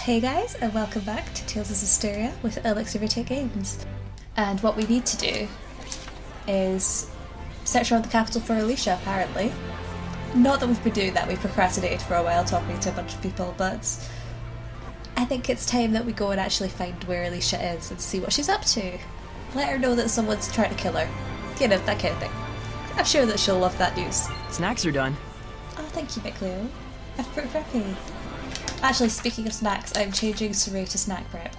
Hey guys, and welcome back to Tales of Zestiria with Elixir Games. And what we need to do is search around the capital for Alicia, apparently. Not that we've been doing that, we've procrastinated for a while talking to a bunch of people, but I think it's time that we go and actually find where Alicia is and see what she's up to. Let her know that someone's trying to kill her. You know, that kind of thing. I'm sure that she'll love that news. Snacks are done. Oh, thank you, Mikleo. I'm pretty happy. Actually, speaking of snacks, I'm changing Saray to snack prep.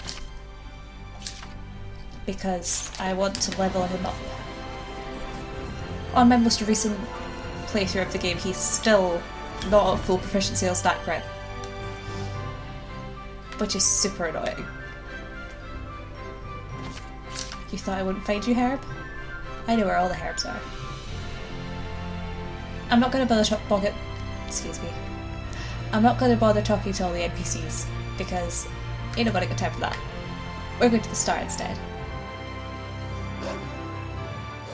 Because I want to level him up. On my most recent playthrough of the game, he's still not at full proficiency on snack prep. Which is super annoying. You thought I wouldn't find you, Herb? I know where all the herbs are. I'm not going to bother I'm not going to bother talking to all the NPCs, because ain't nobody got time for that. We're going to the star instead.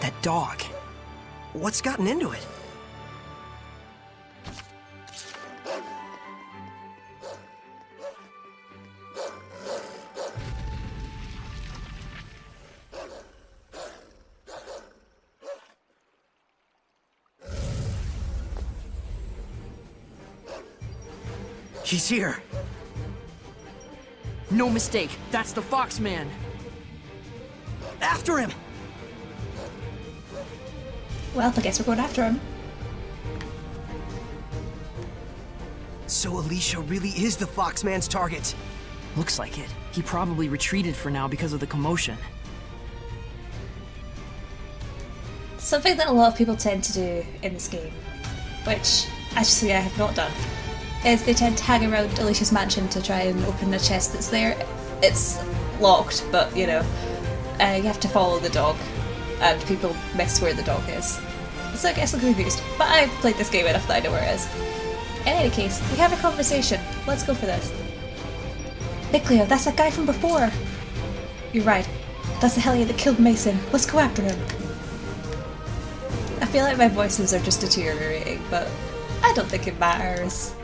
That dog. What's gotten into it? He's here. No mistake, that's the Fox Man. After him! Well, I guess we're going after him. So Alicia really is the Foxman's target. Looks like it. He probably retreated for now because of the commotion. Something that a lot of people tend to do in this game, which actually I have not done, is they tend to hang around Alicia's mansion to try and open a chest that's there. It's locked, but you know, you have to follow the dog, and people miss where the dog is. So I guess I'm confused, but I've played this game enough that I know where it is. In any case, we have a conversation. Let's go for this. Mikleo, that's that guy from before! You're right. That's the hellion that killed Mason. Let's go after him. I feel like my voices are just deteriorating, but I don't think it matters.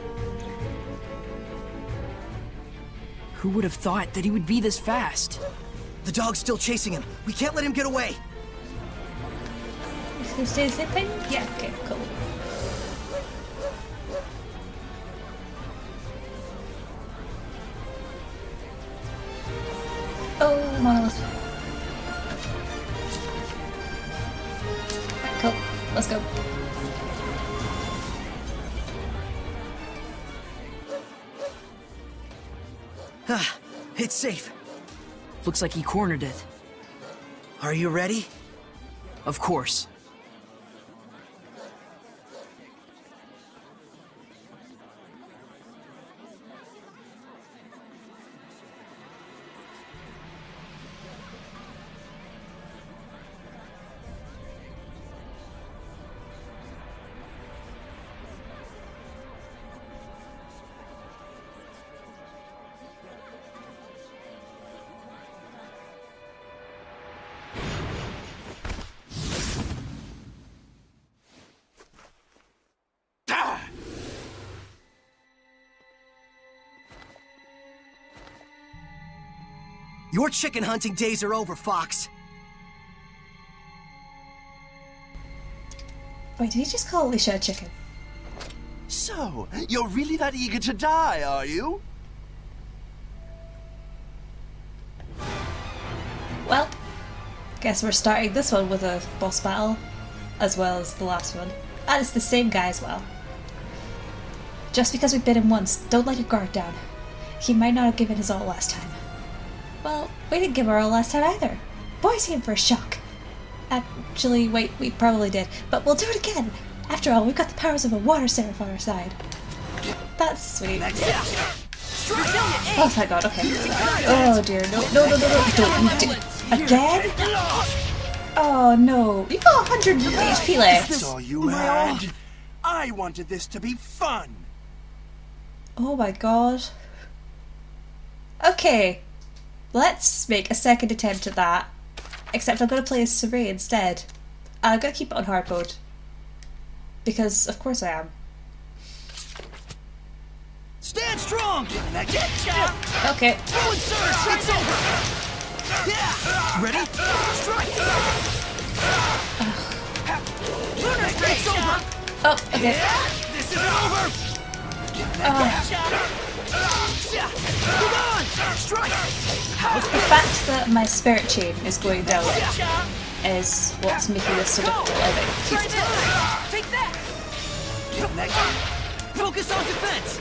Who would have thought that he would be this fast? The dog's still chasing him. We can't let him get away. Is he still zipping? Yeah, okay, cool. Oh, monolith. Right, cool. Let's go. Ah, it's safe. Looks like he cornered it. Are you ready? Of course. Your chicken hunting days are over, Fox. Wait, did he just call Alicia a chicken? So, you're really that eager to die, are you? Well, guess we're starting this one with a boss battle, as well as the last one. And it's the same guy as well. Just because we bit him once, don't let your guard down. He might not have given his all last time. Well, we didn't give our all last time either. Boys came for a shock. Actually, wait, we probably did, but we'll do it again. After all, we've got the powers of a water seraph on our side. That's sweet. Oh, thank God, okay. Oh dear, no, don't you do again? Oh no, you've got 100 HP left. That's all you had. I wanted this to be fun. Oh my God. Okay. Let's make a second attempt at that. Except I'm going to play as Saray instead. And I'm going to keep it on hard mode. Because, of course I am. Stand strong! Okay. Throw and surge! It's over! Yeah! Ready? Strike! Lunar strike! It's over! Oh, okay. This isn't over! Move on! Strike! The fact that my spirit chain is going down is what's making this so difficult, I think. Take that! Focus on defense!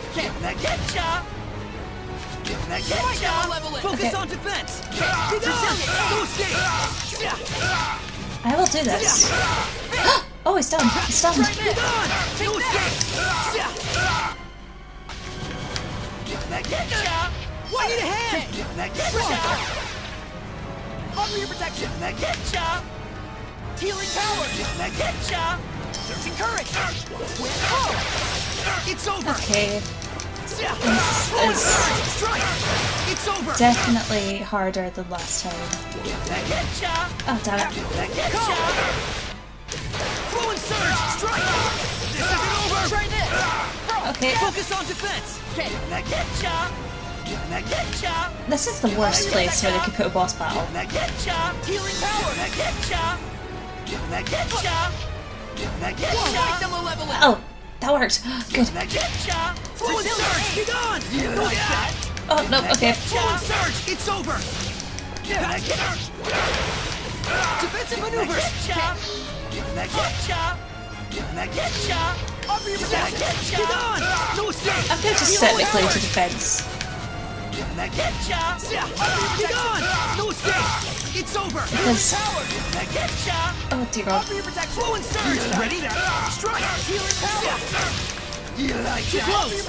Focus on defense! No escape! I will do this. Oh, he's done. He's stunned. No escape! I need a hand! Offer your protection! Healing power! Searching courage! It's over! Okay. This is strike! It's over! Definitely harder than last time. Oh, damn it. Flow and surge! Strike! This isn't over! Try this! Okay. Focus on defense! This is the worst place where they could put a boss battle. Healing power! Oh, that worked. Good. Flow and surge! Be gone! Oh, no, okay. Flow and surge! It's over! Defensive maneuvers! Offer your protection! Be gone! No escape! I'm going to set my claim to defense. Be gone! No escape! It's over! Because... Oh, dear God. Flow and surge! Ready? Strike! Healing power! Too close!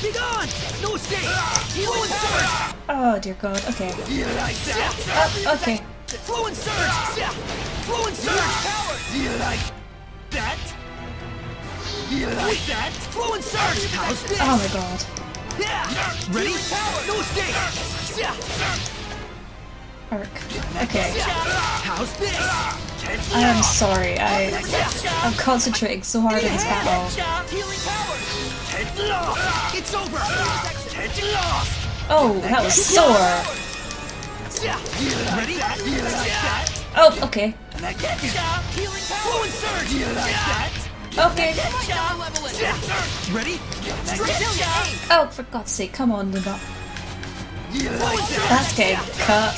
Be gone! No escape! Flow and surge! Oh, dear God. Okay. Oh, okay. Flow and surge! Flow and surge! Power! That? Like that? Flow and surge! How's this? Oh, my God. Ready? No escape! Arc. Okay. How's this? I am sorry. I'm concentrating so hard in this battle. Healing power! It's over! Oh, that was sore. Ready? Oh, okay. Flow and surge! Okay. Ready? Oh, for God's sake, come on, Luna. That's getting cut.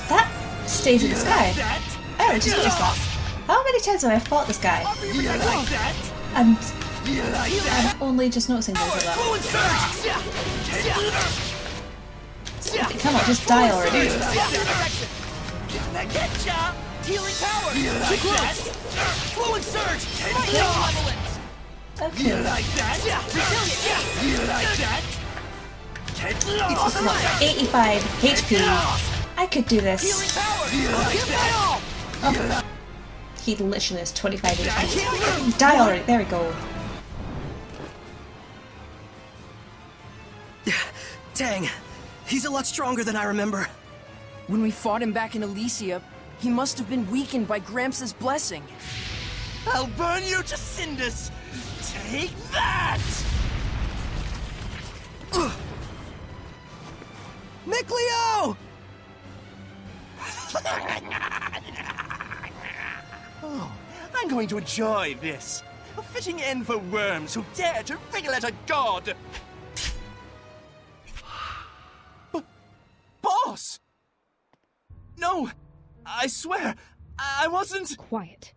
That stays in the sky. Oh, I just noticed that. How many times have I fought this guy? And I'm only just noticing things like that. Come on, just die already. Healing power! Too close! Flow and surge! Okay. It's what, 85 HP. I could do this. Oh. He literally has 25 HP. Die already. There we go. Dang, he's a lot stronger than I remember. When we fought him back in Elysia, he must have been weakened by Gramps' blessing. I'll burn you to cinders! Take that! Nick Leo! Oh, I'm going to enjoy this. A fitting end for worms who dare to wriggle at a god! Boss! No! I swear, I wasn't... Quiet.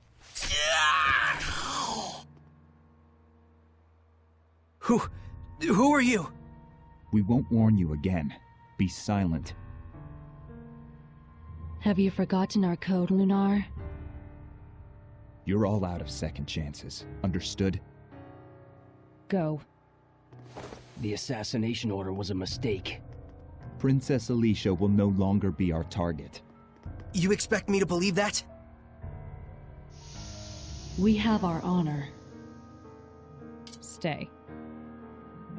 Who are you? We won't warn you again. Be silent. Have you forgotten our code, Lunar? You're all out of second chances. Understood? Go. The assassination order was a mistake. Princess Alicia will no longer be our target. You expect me to believe that? We have our honor. Stay.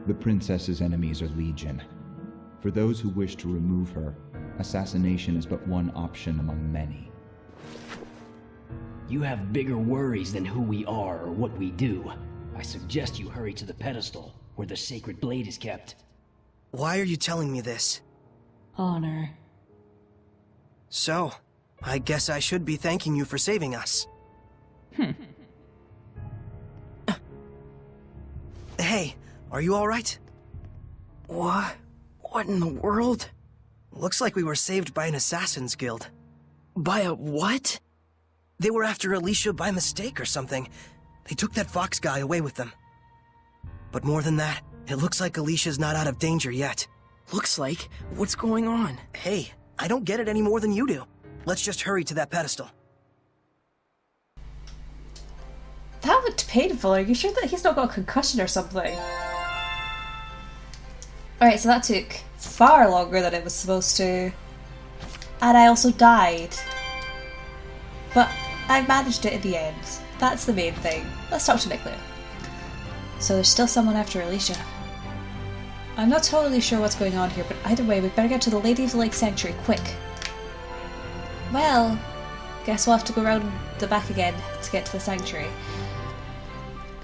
The princess's enemies are legion. For those who wish to remove her, assassination is but one option among many. You have bigger worries than who we are or what we do. I suggest you hurry to the pedestal, where the sacred blade is kept. Why are you telling me this? Honor. So, I guess I should be thanking you for saving us. Hey, are you alright? What? What in the world? Looks like we were saved by an assassin's guild. By a what? They were after Alicia by mistake or something. They took that Fox guy away with them. But more than that, it looks like Alicia's not out of danger yet. Looks like? What's going on? Hey, I don't get it any more than you do. Let's just hurry to that pedestal. That looked painful. Are you sure that he's not got a concussion or something? Alright, so that took far longer than it was supposed to. And I also died. But I managed it in the end. That's the main thing. Let's talk to Nicola. So there's still someone after Alicia. I'm not totally sure what's going on here, but either way, we better get to the Lady of the Lake Sanctuary quick. Well, guess we'll have to go around the back again to get to the sanctuary.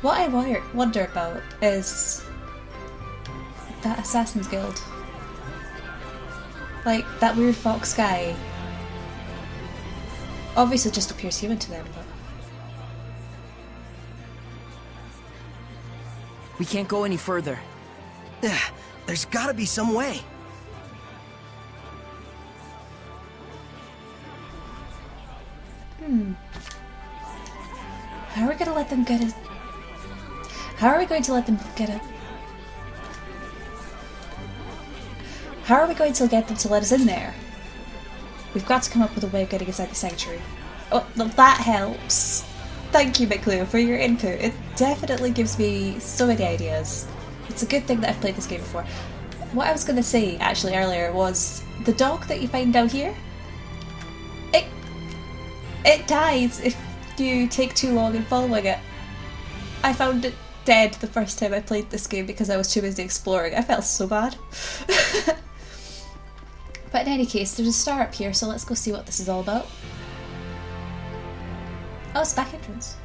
What I wonder about is that Assassin's Guild. Like, that weird fox guy. Obviously just appears human to them, but... We can't go any further. There's gotta be some way. How are we gonna let them get it? How are we going to let them get it? How are we going to get them to let us in there? We've got to come up with a way of getting inside the sanctuary. Oh, that helps. Thank you, McClue, for your input. It definitely gives me so many ideas. It's a good thing that I've played this game before. What I was going to say, actually, earlier was the dog that you find down here, it dies if you take too long in following it. I found it dead the first time I played this game because I was too busy exploring. I felt so bad. But in any case, there's a star up here, so let's go see what this is all about. Oh, it's back entrance.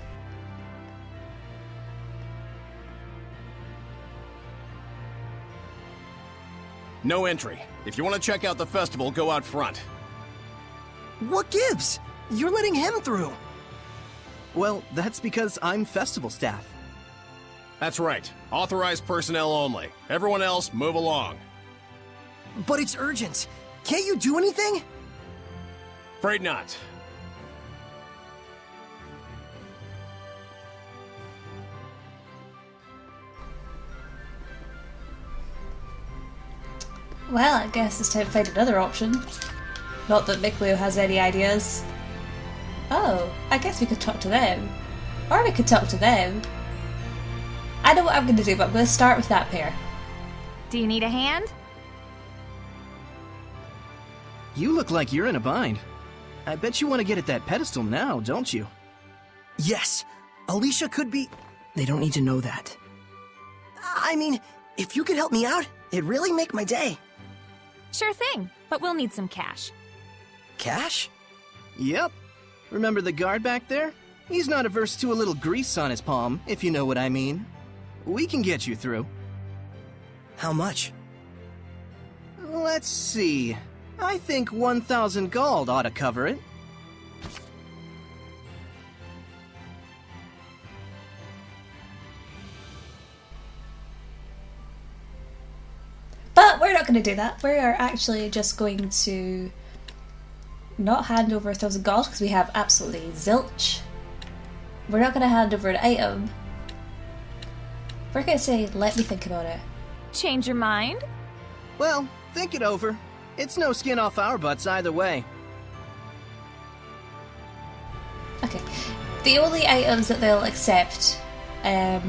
No entry. If you want to check out the festival, go out front. What gives? You're letting him through. Well, that's because I'm festival staff. That's right. Authorized personnel only. Everyone else, move along. But it's urgent. Can't you do anything? Afraid not. Well, I guess it's time to find another option. Not that Mikleo has any ideas. Oh, I guess we could talk to them. Or we could talk to them. I know what I'm going to do, but I'm going to start with that pair. Do you need a hand? You look like you're in a bind. I bet you want to get at that pedestal now, don't you? Yes. Alicia could be... They don't need to know that. I mean, if you could help me out, it'd really make my day. Sure thing, but we'll need some cash. Cash? Yep. Remember the guard back there? He's not averse to a little grease on his palm, if you know what I mean. We can get you through. How much? Let's see. I think 1,000 gold ought to cover it. But we're not going to do that. We are actually just going to not hand over 1,000 gold because we have absolutely zilch. We're not going to hand over an item. We're going to say, let me think about it. Change your mind? Well, think it over. It's no skin off our butts either way. Okay. The only items that they'll accept that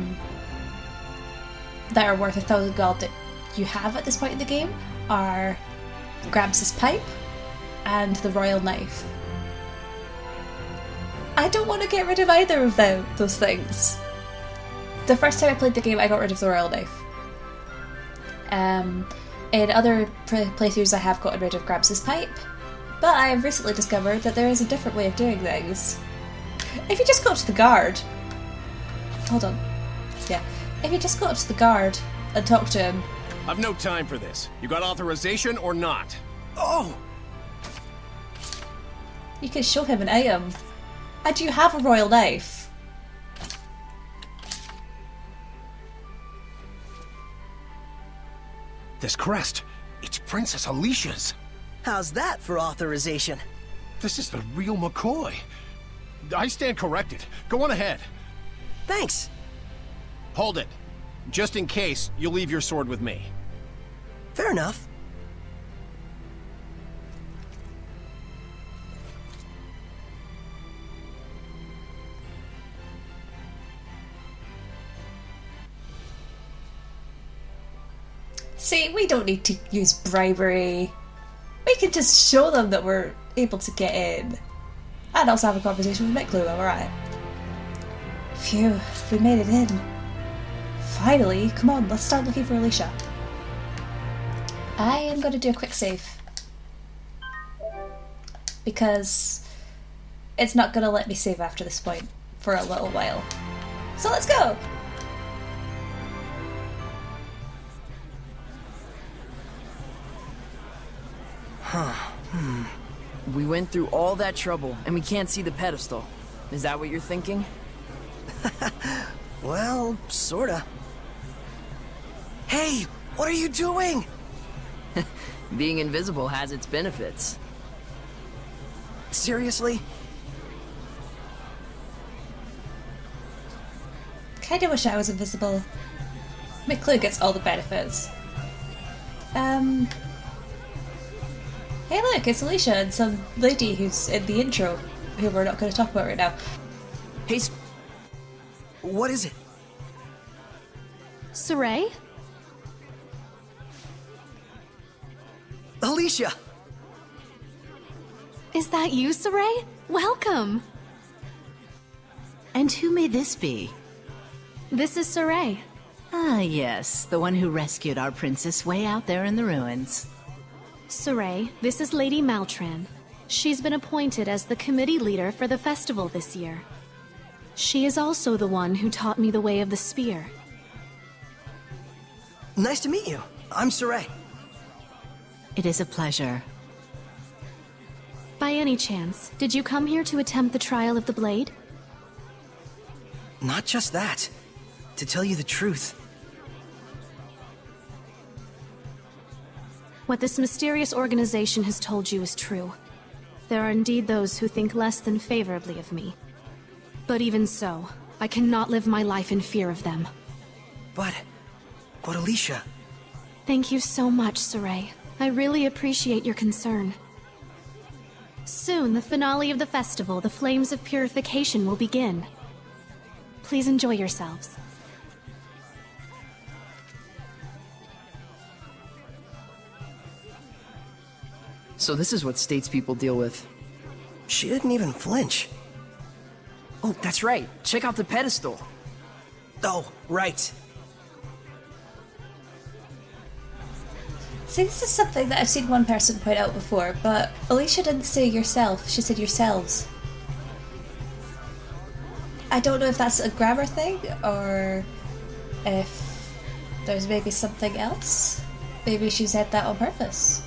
are worth 1,000 gold that you have at this point in the game are Gramps' pipe and the royal knife. I don't want to get rid of either of those things. The first time I played the game, I got rid of the royal knife. In other playthroughs, I have gotten rid of Gramps' pipe, but I have recently discovered that there is a different way of doing things. If you just go up to the guard... Hold on. Yeah. If you just go up to the guard and talk to him... I've no time for this. You got authorization or not? Oh! You can show him an item. And do you have a royal knife? This crest, it's Princess Alicia's. How's that for authorization? This is the real McCoy. I stand corrected. Go on ahead. Thanks. Hold it. Just in case, you'll leave your sword with me. Fair enough. See, we don't need to use bribery. We can just show them that we're able to get in. And also have a conversation with Miklu, alright. Phew, we made it in. Finally, come on, let's start looking for Alicia. I am going to do a quick save. Because it's not going to let me save after this point for a little while. So let's go! We went through all that trouble, and we can't see the pedestal. Is that what you're thinking? Well, sorta. Hey, what are you doing? Being invisible has its benefits. Seriously? Kinda wish I was invisible. Miklu gets all the benefits. Hey look, it's Alicia and some lady who's in the intro, who we're not going to talk about right now. Hey, What is it? Saray? Alicia! Is that you, Saray? Welcome! And who may this be? This is Saray. Ah, yes, the one who rescued our princess way out there in the ruins. Saray, this is Lady Maltran. She's been appointed as the committee leader for the festival this year. She is also the one who taught me the way of the spear. Nice to meet you. I'm Saray. It is a pleasure. By any chance, did you come here to attempt the trial of the blade? Not just that. To tell you the truth, What this mysterious organization has told you is true. There are indeed those who think less than favorably of me. But even so, I cannot live my life in fear of them. but Alicia... Thank you so much, Saray. I really appreciate your concern. Soon, the finale of the festival, the Flames of Purification, will begin. Please enjoy yourselves. so this is what statespeople deal with. She didn't even flinch. Oh, that's right. Check out the pedestal. Oh, right. See, this is something that I've seen one person point out before, but Alicia didn't say yourself, she said yourselves. I don't know if that's a grammar thing, or if there's maybe something else. Maybe she said that on purpose.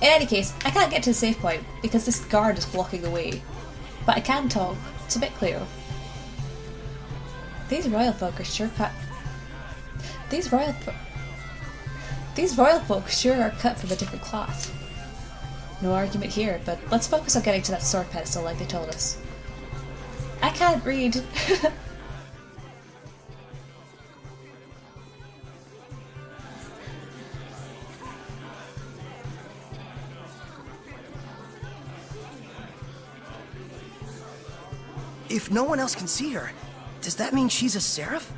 In any case, I can't get to the save point, because this guard is blocking the way. But I can talk to Miklu. These royal folk are sure cut... These royal folk sure are cut from a different cloth. No argument here, but let's focus on getting to that sword pedestal like they told us. I can't read. If no one else can see her, does that mean she's a seraph?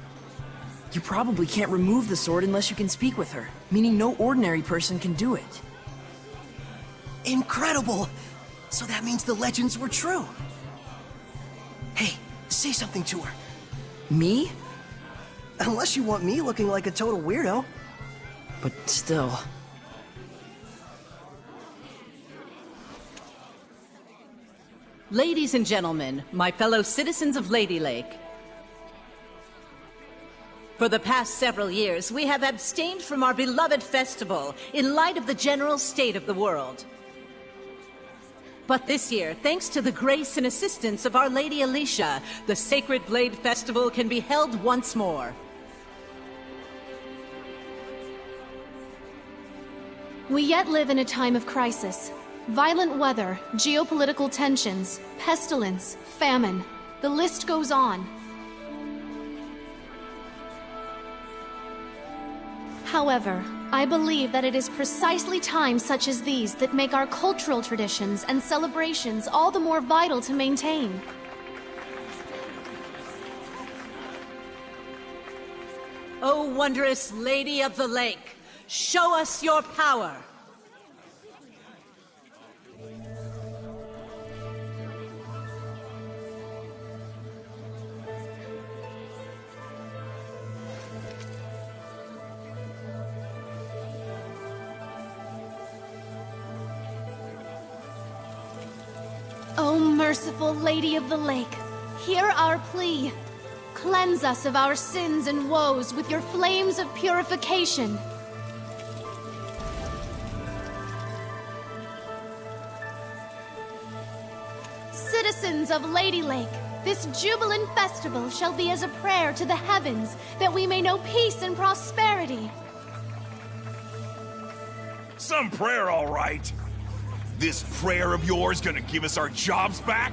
You probably can't remove the sword unless you can speak with her, meaning no ordinary person can do it. Incredible! So that means the legends were true. Hey, say something to her. Me? Unless you want me looking like a total weirdo. But still... Ladies and gentlemen, my fellow citizens of Lady Lake. For the past several years, we have abstained from our beloved festival in light of the general state of the world. But this year, thanks to the grace and assistance of Our Lady Alicia, the Sacred Blade Festival can be held once more. We yet live in a time of crisis. Violent weather, geopolitical tensions, pestilence, famine. The list goes on. However, I believe that it is precisely times such as these that make our cultural traditions and celebrations all the more vital to maintain. O wondrous Lady of the Lake, show us your power! O merciful Lady of the Lake, hear our plea. Cleanse us of our sins and woes with your flames of purification. Citizens of Lady Lake, this jubilant festival shall be as a prayer to the heavens that we may know peace and prosperity. Some prayer, all right. This prayer of yours gonna give us our jobs back?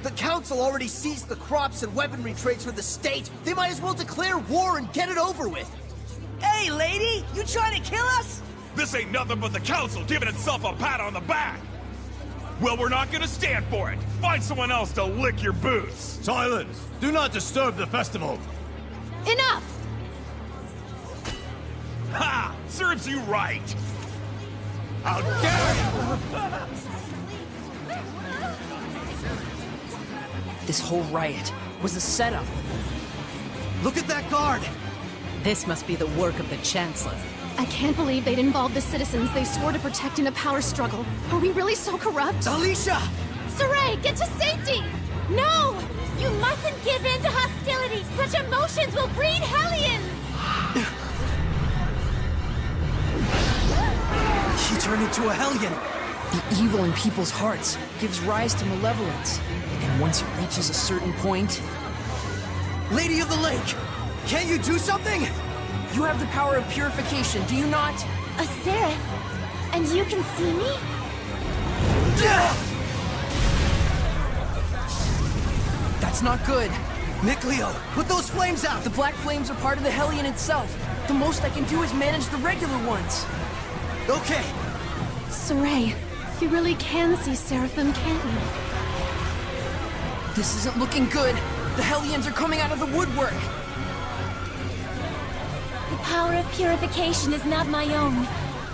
The Council already seized the crops and weaponry trades for the state. They might as well declare war and get it over with. Hey, lady! You trying to kill us? This ain't nothing but the Council giving itself a pat on the back. Well, we're not gonna stand for it. Find someone else to lick your boots. Silence! Do not disturb the festival. Enough! Ha! Serves you right. How dare you! This whole riot was a setup. Look at that guard! This must be the work of the Chancellor. I can't believe they'd involve the citizens they swore to protect in a power struggle. Are we really so corrupt? Alicia! Saray, get to safety! No! You mustn't give in to hostility! Such emotions will breed hellions! He turned into a hellion! The evil in people's hearts gives rise to malevolence. And once it reaches a certain point... Lady of the Lake! Can't you do something? You have the power of purification, do you not? A seraph? And you can see me? That's not good. Nicleo, put those flames out! The black flames are part of the Hellion itself. The most I can do is manage the regular ones. Okay. Saray, you really can see Seraphim, can't you? This isn't looking good. The Hellions are coming out of the woodwork. The power of purification is not my own.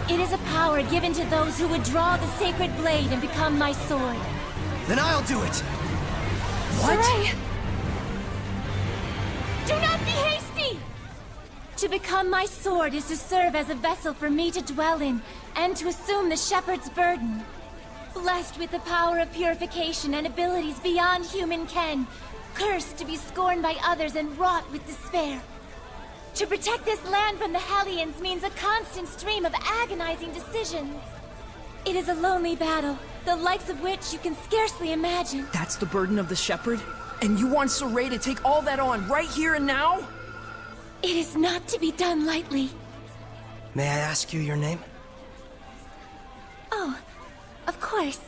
It is a power given to those who would draw the sacred blade and become my sword. Then I'll do it! What? Saray! Do not be hasty! To become my sword is to serve as a vessel for me to dwell in, and to assume the shepherd's burden. Blessed with the power of purification and abilities beyond human ken, cursed to be scorned by others and wrought with despair. To protect this land from the Hellions means a constant stream of agonizing decisions. It is a lonely battle, the likes of which you can scarcely imagine. That's the burden of the shepherd? And you want Saray to take all that on right here and now? It is not to be done lightly. May I ask you your name? Oh, of course.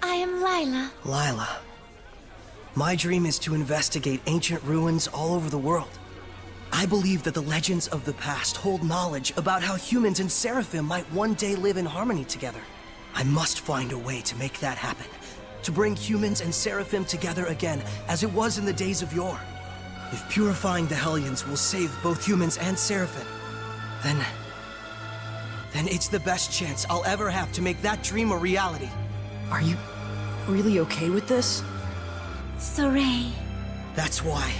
I am Lila. Lila. My dream is to investigate ancient ruins all over the world. I believe that the legends of the past hold knowledge about how humans and Seraphim might one day live in harmony together. I must find a way to make that happen. To bring humans and Seraphim together again, as it was in the days of yore. If purifying the Hellions will save both humans and Seraphim, then it's the best chance I'll ever have to make that dream a reality. Are you really okay with this? Saray. That's why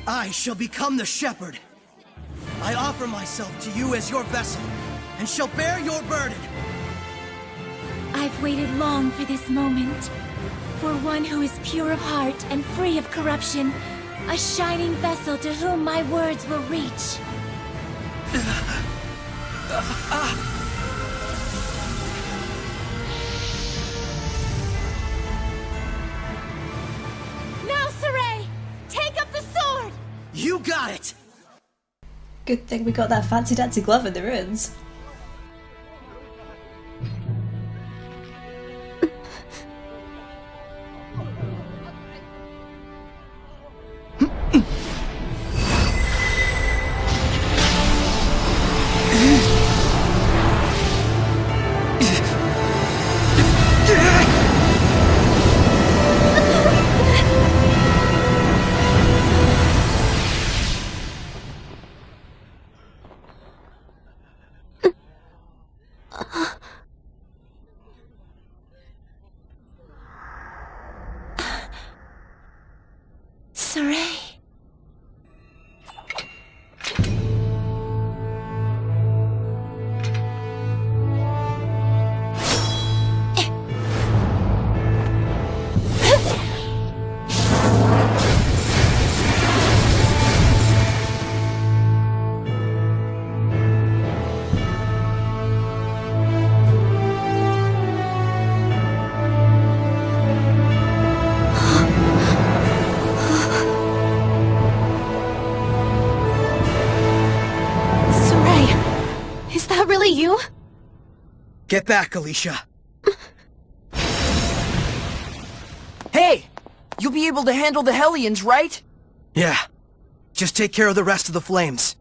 I shall become the shepherd. I offer myself to you as your vessel, and shall bear your burden. I've waited long for this moment. For one who is pure of heart and free of corruption, a shining vessel to whom my words will reach. Now, Saray! Take up the sword! You got it! Good thing we got that fancy dancy glove in the ruins. Saray. You? Get back, Alicia. Hey! You'll be able to handle the Hellions, right? Yeah. Just take care of the rest of the flames.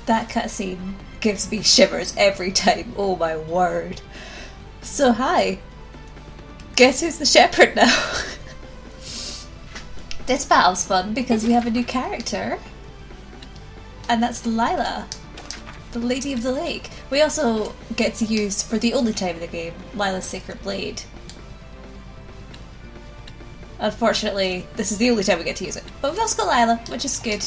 That cutscene gives me shivers every time, oh my word. So hi, guess who's the shepherd now? This battle's fun because we have a new character, and that's Lila, the Lady of the Lake. We also get to use, for the only time in the game, Lila's Sacred Blade. Unfortunately, this is the only time we get to use it, but we've also got Lila, which is good.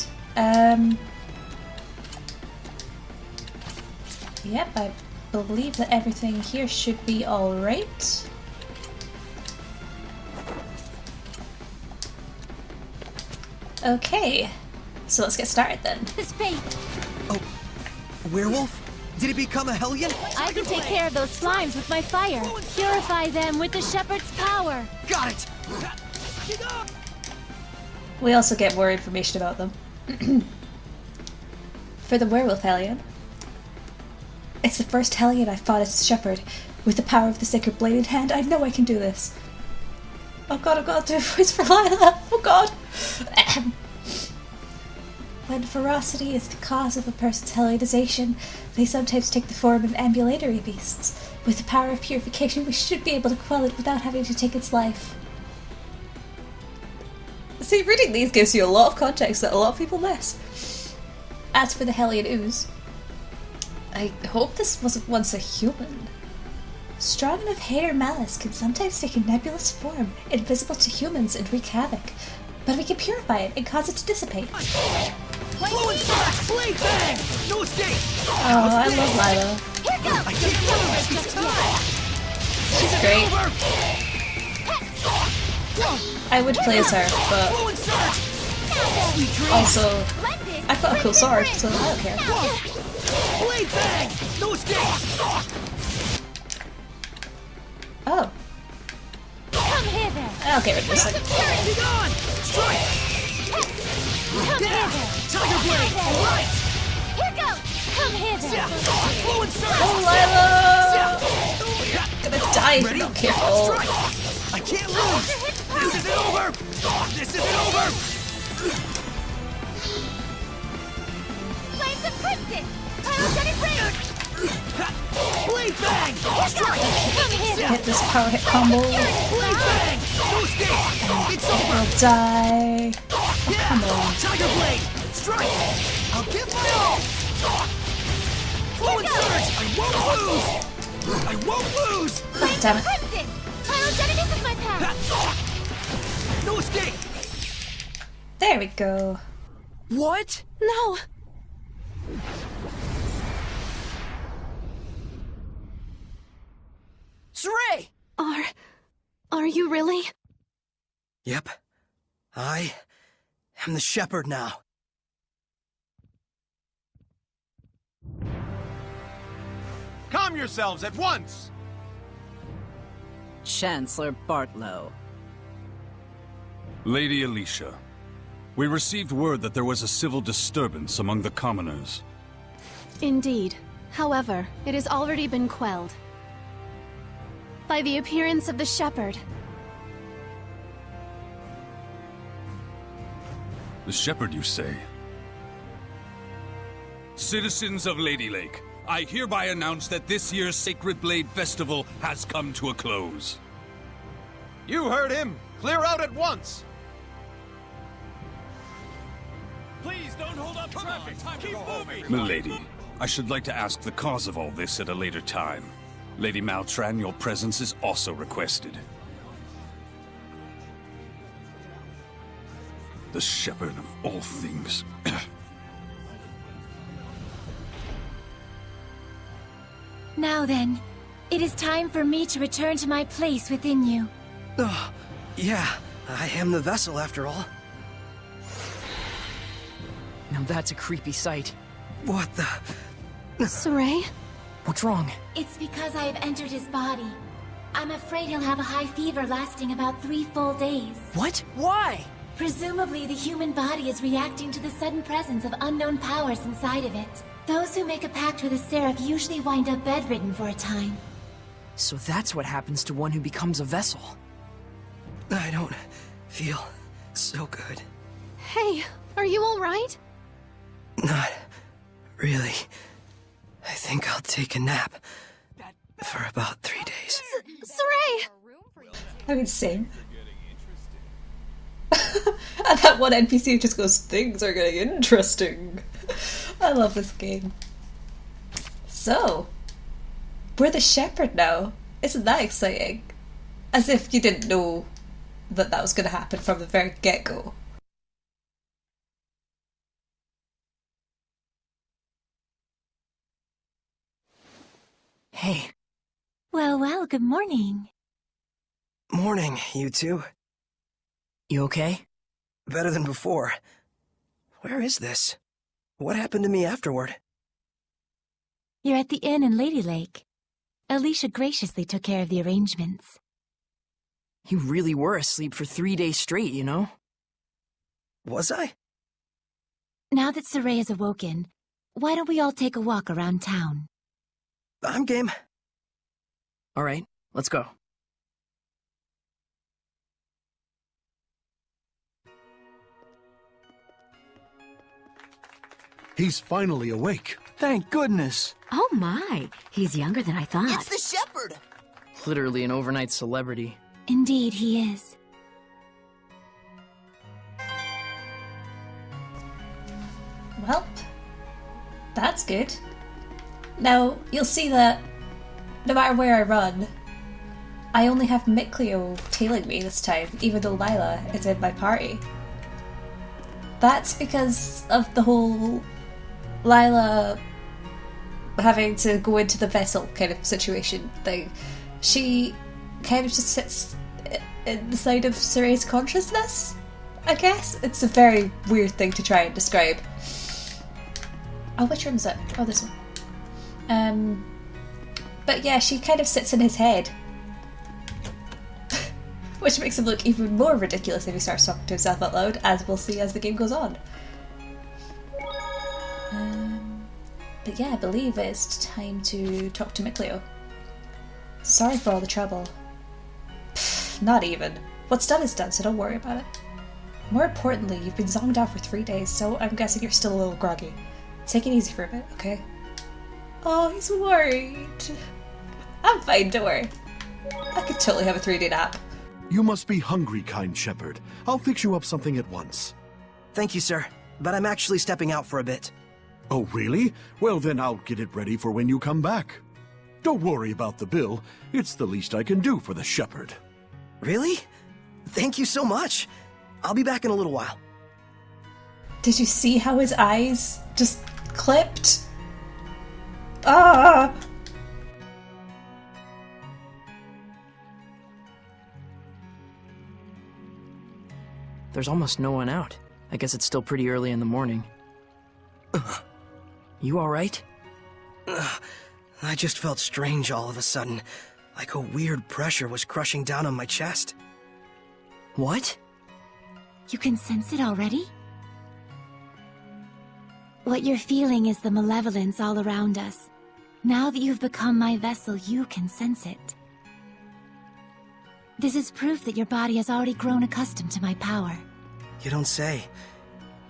Yep, I believe that everything here should be alright. Okay, so let's get started then. This fate. Oh, werewolf? Did he become a Hellion? I can take care of those slimes with my fire. Purify them with the shepherd's power. Got it! We also get more information about them. For the werewolf Hellion. It's the first Hellion I've fought as a shepherd. With the power of the sacred blade in hand, I know I can do this. Oh god, I've got to do a voice for Lila. Oh god. When ferocity is the cause of a person's Hellionization, they sometimes take the form of ambulatory beasts. With the power of purification, we should be able to quell it without having to take its life. See, reading these gives you a lot of context that a lot of people miss. As for the Hellion Ooze, I hope this wasn't once a human. Strong enough hate or malice can sometimes take a nebulous form, invisible to humans, and wreak havoc. But we can purify it and cause it to dissipate. Blue and slash, blade bang! No escape! Oh, I love Lila. Here goes! I can't follow this this time! She's great. I would play as her, but also, I've got a cool sword, so I don't care. Blade bang! No escape! Oh. Come here then. I'll get rid of this thing. Be gone! Strike! Come here then. Tiger blade! Alright! Here goes! Come here then. Blue and surge! Oh, Lila! I'm gonna die if you're not careful. Strike! I can't lose! This isn't over! This isn't over! Flames of crimson! Blade bang! Hit this power hit combo. Blade bang! No escape! It's over! I'll die. Yeah! Come on. Tiger blade! Strike! I'll give my all! Fluid surge! I won't lose! I won't lose! God damn it. Crimson! Pyrogenesis is my path! No escape! There we go. What? No! Saray! Are you really? Yep. I am the shepherd now. Calm yourselves at once! Chancellor Bartlow. Lady Alicia, we received word that there was a civil disturbance among the commoners. Indeed. However, it has already been quelled by the appearance of the shepherd. The shepherd, you say? Citizens of Lady Lake, I hereby announce that this year's Sacred Blade Festival has come to a close. You heard him! Clear out at once! Please don't hold up traffic! Keep moving! Milady, I should like to ask the cause of all this at a later time. Lady Maltran, your presence is also requested. The shepherd of all things. Now then, it is time for me to return to my place within you. Oh, yeah, I am the vessel after all. Now that's a creepy sight. What the? Saray? What's wrong? It's because I have entered his body. I'm afraid he'll have a high fever lasting about 3 full days. What? Why? Presumably, the human body is reacting to the sudden presence of unknown powers inside of it. Those who make a pact with a seraph usually wind up bedridden for a time. So that's what happens to one who becomes a vessel. I don't feel so good. Hey, are you alright? Not really. I think I'll take a nap for about 3 days. Saray! I mean, same. And that one NPC just goes, things are getting interesting. I love this game. So, we're the shepherd now. Isn't that exciting? As if you didn't know that that was going to happen from the very get-go. Hey. Well, good morning. Morning, you two. You okay? Better than before. Where is this? What happened to me afterward? You're at the inn in Lady Lake. Alicia graciously took care of the arrangements. You really were asleep for 3 days straight, you know? Was I? Now that Saray is awoken, why don't we all take a walk around town? I'm game. Alright, let's go. He's finally awake. Thank goodness. Oh my, he's younger than I thought. It's the shepherd! Literally an overnight celebrity. Indeed, he is. Well, that's good. Now, you'll see that no matter where I run, I only have Micleo tailing me this time, even though Lila is in my party. That's because of the whole Lila having to go into the vessel kind of situation thing. She kind of just sits inside of Saray's consciousness, I guess. It's a very weird thing to try and describe. Oh, which room is it? Oh, this one. But yeah, she kind of sits in his head. Which makes him look even more ridiculous if he starts talking to himself out loud, as we'll see as the game goes on. But yeah, I believe it's time to talk to Micleo. Sorry for all the trouble. Pfft, not even. What's done is done, so don't worry about it. More importantly, you've been zonged out for 3 days, so I'm guessing you're still a little groggy. Take it easy for a bit, okay? Oh, he's worried. I'm fine, don't worry. I could totally have a 3-day nap. You must be hungry, kind shepherd. I'll fix you up something at once. Thank you, sir. But I'm actually stepping out for a bit. Oh, really? Well, then I'll get it ready for when you come back. Don't worry about the bill. It's the least I can do for the shepherd. Really? Thank you so much. I'll be back in a little while. Did you see how his eyes just clipped? Ah! There's almost no one out. I guess it's still pretty early in the morning. You alright? I just felt strange all of a sudden, like a weird pressure was crushing down on my chest. What? You can sense it already? What you're feeling is the malevolence all around us. Now that you've become my vessel, you can sense it. This is proof that your body has already grown accustomed to my power. You don't say.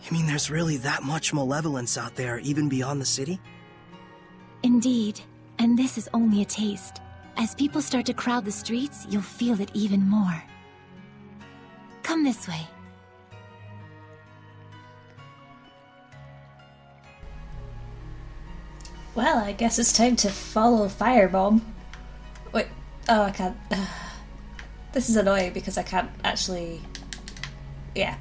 You mean there's really that much malevolence out there, even beyond the city? Indeed, and this is only a taste. As people start to crowd the streets, you'll feel it even more. Come this way. Well, I guess it's time to follow Firebomb. Wait, oh, I can't. This is annoying because I can't actually. Yeah.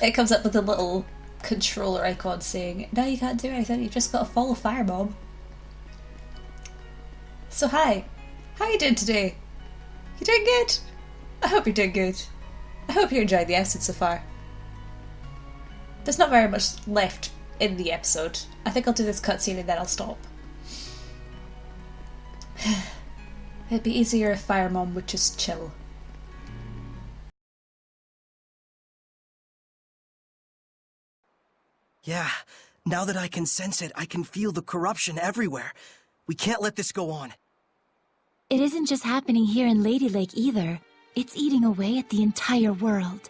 It comes up with a little controller icon saying, no, you can't do anything, you've just got to follow Firebomb. So, hi. How are you doing today? You doing good? I hope you're doing good. I hope you're enjoying the episode so far. There's not very much left in the episode. I think I'll do this cutscene and then I'll stop. It'd be easier if Fire Mom would just chill. Yeah, now that I can sense it, I can feel the corruption everywhere. We can't let this go on. It isn't just happening here in Lady Lake either. It's eating away at the entire world.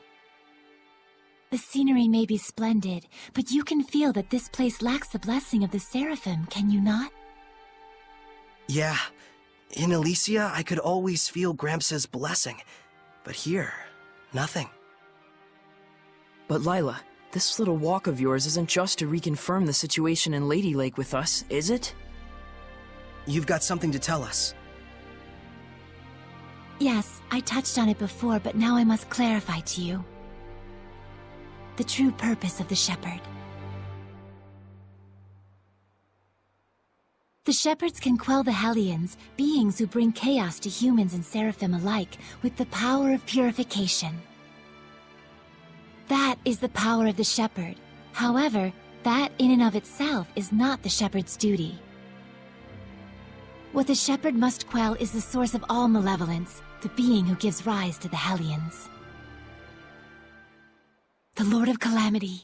The scenery may be splendid, but you can feel that this place lacks the blessing of the Seraphim, can you not? Yeah. In Elysia, I could always feel Gramps' blessing. But here, nothing. But Lila, this little walk of yours isn't just to reconfirm the situation in Lady Lake with us, is it? You've got something to tell us. Yes, I touched on it before, but now I must clarify to you. The true purpose of the Shepherd. The Shepherds can quell the Hellions, beings who bring chaos to humans and Seraphim alike, with the power of purification. That is the power of the Shepherd. However, that in and of itself is not the Shepherd's duty. What the Shepherd must quell is the source of all malevolence, the being who gives rise to the Hellions. The Lord of Calamity.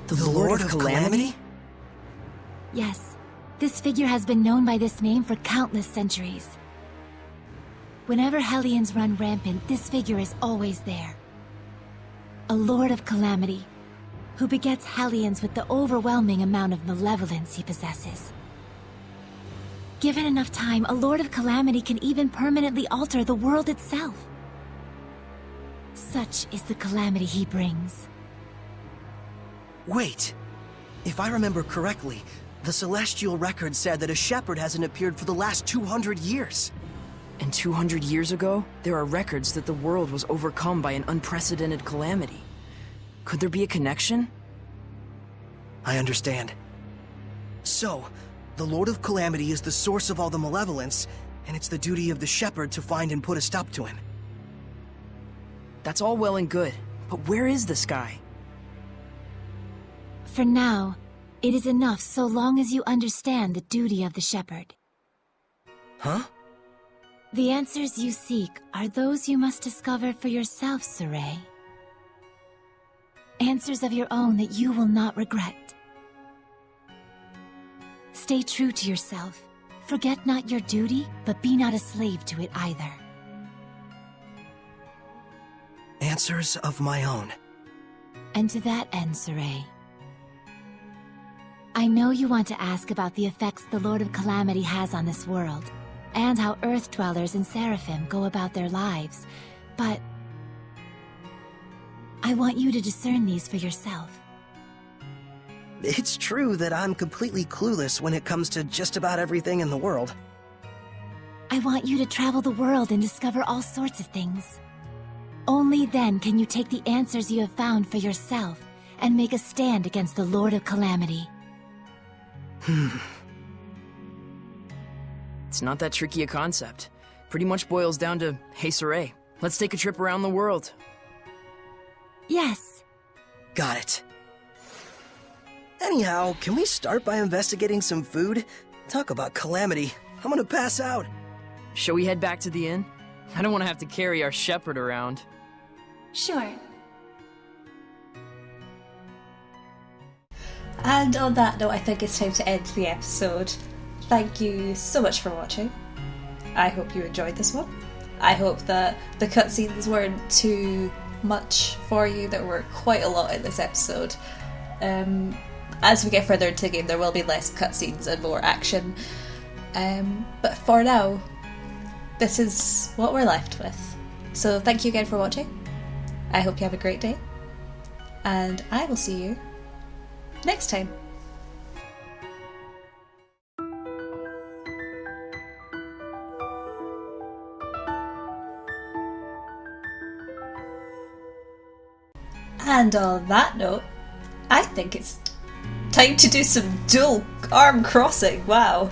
The Lord of Calamity? Yes, this figure has been known by this name for countless centuries. Whenever Hellions run rampant, this figure is always there. A Lord of Calamity, who begets Hellions with the overwhelming amount of malevolence he possesses. Given enough time, a Lord of Calamity can even permanently alter the world itself. Such is the calamity he brings. Wait. If I remember correctly, the Celestial Record said that a shepherd hasn't appeared for the last 200 years. And 200 years ago, there are records that the world was overcome by an unprecedented calamity. Could there be a connection? I understand. So, the Lord of Calamity is the source of all the malevolence, and it's the duty of the shepherd to find and put a stop to him. That's all well and good, but where is this guy? For now, it is enough so long as you understand the duty of the shepherd. Huh? The answers you seek are those you must discover for yourself, Saray. Answers of your own that you will not regret. Stay true to yourself. Forget not your duty, but be not a slave to it either. Answers of my own. And to that end, Saray, I know you want to ask about the effects the Lord of Calamity has on this world, and how Earth Dwellers and Seraphim go about their lives, but I want you to discern these for yourself. It's true that I'm completely clueless when it comes to just about everything in the world. I want you to travel the world and discover all sorts of things. Only then can you take the answers you have found for yourself and make a stand against the Lord of Calamity. It's not that tricky a concept. Pretty much boils down to, hey Saray, let's take a trip around the world. Yes. Got it. Anyhow, can we start by investigating some food? Talk about calamity. I'm gonna pass out. Shall we head back to the inn? I don't want to have to carry our shepherd around. Sure. And on that note, I think it's time to end the episode. Thank you so much for watching. I hope you enjoyed this one. I hope that the cutscenes weren't too much for you. There were quite a lot in this episode. As we get further into the game, there will be less cutscenes and more action. But for now, this is what we're left with. So thank you again for watching. I hope you have a great day. And I will see you next time. And on that note, I think it's time to do some dual arm crossing. Wow.